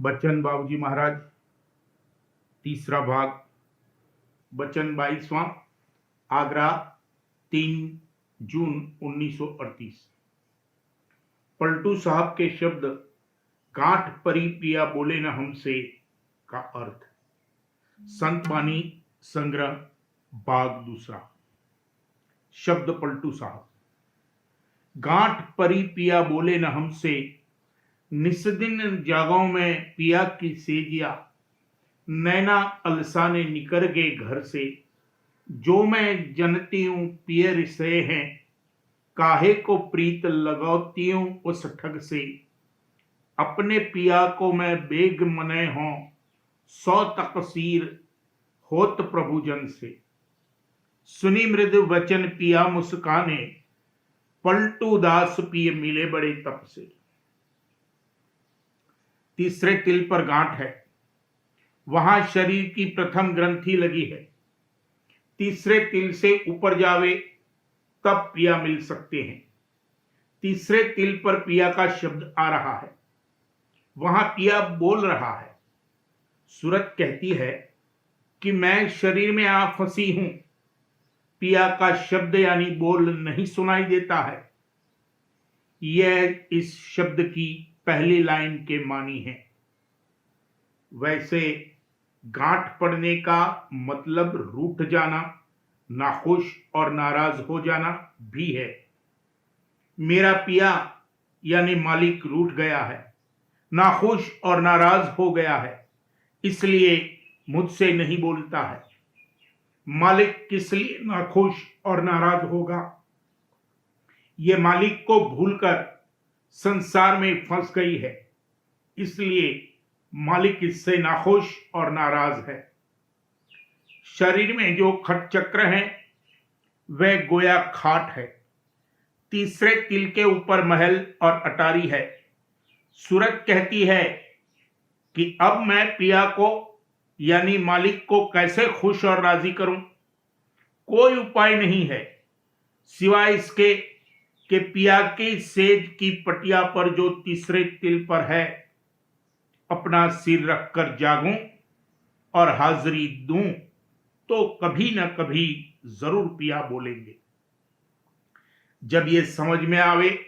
बच्चन बाबूजी महाराज, तीसरा भाग। बच्चन 22वां, आगरा, 3 जून 1938। पलटू साहब के शब्द गांठ परी पिया बोले न हमसे का अर्थ। संत बानी संग्रह भाग दूसरा। शब्द पलटू साहब। गांठ परी पिया बोले न हमसे, निस्दिन जागों में पिया की सेजिया। नैना अलसाने निकर गए घर से, जो मैं जनती हूं पियर रिसे हैं। काहे को प्रीत लगौती हूं उस ठग से, अपने पिया को मैं बेग मने हों। 100 तकसीर होत प्रभुजन से। सुनी मृदु वचन पिया मुस्काने, पलटू दास पिए मिले बड़े तप से। तीसरे तिल पर गांठ है, वहां शरीर की प्रथम ग्रंथि लगी है। तीसरे तिल से ऊपर जावे तब पिया मिल सकते हैं। तीसरे तिल पर पिया का शब्द आ रहा है, वहां पिया बोल रहा है। सूरत कहती है कि मैं शरीर में आ फंसी हूं। पिया का शब्द यानी बोल नहीं सुनाई देता है। यह इस शब्द की पहली लाइन के मानी है। वैसे गांठ पड़ने का मतलब रूठ जाना, नाखुश और नाराज हो जाना भी है। मेरा पिया यानी मालिक रूठ गया है, नाखुश और नाराज हो गया है, इसलिए मुझसे नहीं बोलता है। मालिक किस लिए नाखुश और नाराज होगा? यह मालिक को भूलकर संसार में फंस गई है, इसलिए मालिक इससे नाखुश और नाराज है। शरीर में जो खट चक्र है वह गोया खाट है। तीसरे तिल के ऊपर महल और अटारी है। सूरत कहती है कि अब मैं पिया को यानी मालिक को कैसे खुश और राजी करूं? कोई उपाय नहीं है सिवाय इसके कि पिया के सेज की पटिया पर जो तीसरे तिल पर है, अपना सिर रखकर जागूं और हाजिरी दूं, तो कभी न कभी जरूर पिया बोलेंगे। जब ये समझ में आवे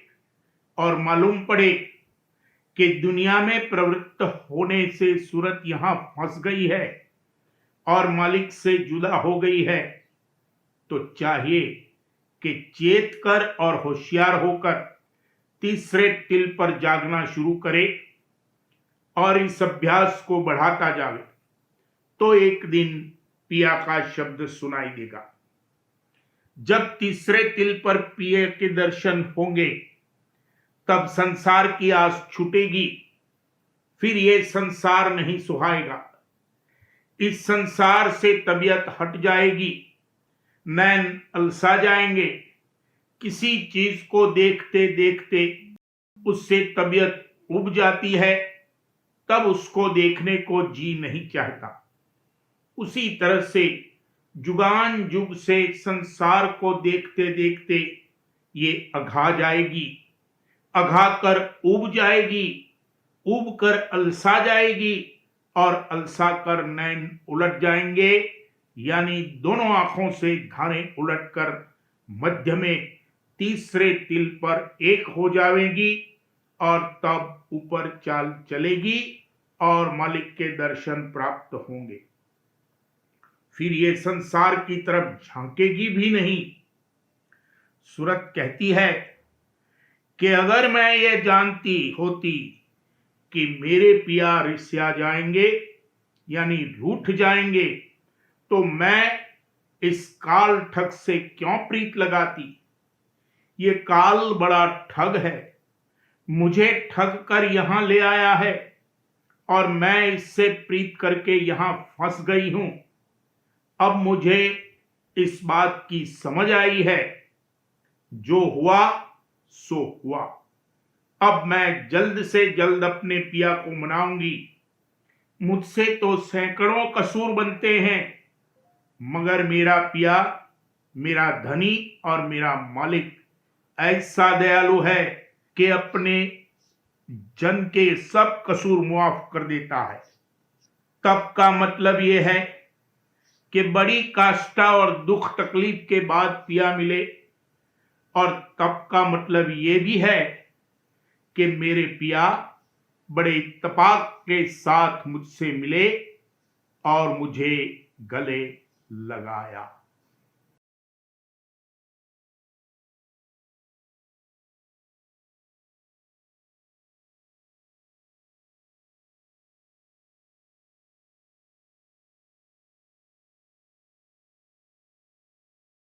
और मालूम पड़े कि दुनिया में प्रवृत्त होने से सूरत यहां फंस गई है और मालिक से जुदा हो गई है, तो चाहिए कि चेत कर और होशियार होकर तीसरे तिल पर जागना शुरू करे और इस अभ्यास को बढ़ाता जावे, तो एक दिन पिया का शब्द सुनाई देगा। जब तीसरे तिल पर पिया के दर्शन होंगे, तब संसार की आस छूटेगी। फिर ये संसार नहीं सुहाएगा। इस संसार से तबीयत हट जाएगी, नैन अलसा जाएंगे। किसी चीज को देखते देखते उससे तबीयत उब जाती है, तब उसको देखने को जी नहीं चाहता। उसी तरह से जुगान जुग से संसार को देखते देखते ये अघा जाएगी, अघा कर उब जाएगी, उब कर अलसा जाएगी और अलसा कर नैन उलट जाएंगे, यानी दोनों आंखों से धारें उलटकर मध्य में तीसरे तिल पर एक हो जाएगी और तब ऊपर चाल चलेगी और मालिक के दर्शन प्राप्त होंगे। फिर ये संसार की तरफ झांकेगी भी नहीं। सूरत कहती है कि अगर मैं ये जानती होती कि मेरे पिया रिसिया जाएंगे यानी रूठ जाएंगे, तो मैं इस काल ठग से क्यों प्रीत लगाती? ये काल बड़ा ठग है, मुझे ठग कर यहां ले आया है और मैं इससे प्रीत करके यहां फंस गई हूं। अब मुझे इस बात की समझ आई है, जो हुआ सो हुआ। अब मैं जल्द से जल्द अपने पिया को मनाऊंगी। मुझसे तो सैकड़ों कसूर बनते हैं, मगर मेरा पिया, मेरा धनी और मेरा मालिक ऐसा दयालु है कि अपने जन के सब कसूर मुआफ कर देता है। तब का मतलब यह है कि बड़ी काष्ठा और दुख तकलीफ के बाद पिया मिले, और तब का मतलब ये भी है कि मेरे पिया बड़े इत्तेफाक के साथ मुझसे मिले और मुझे गले लगाया।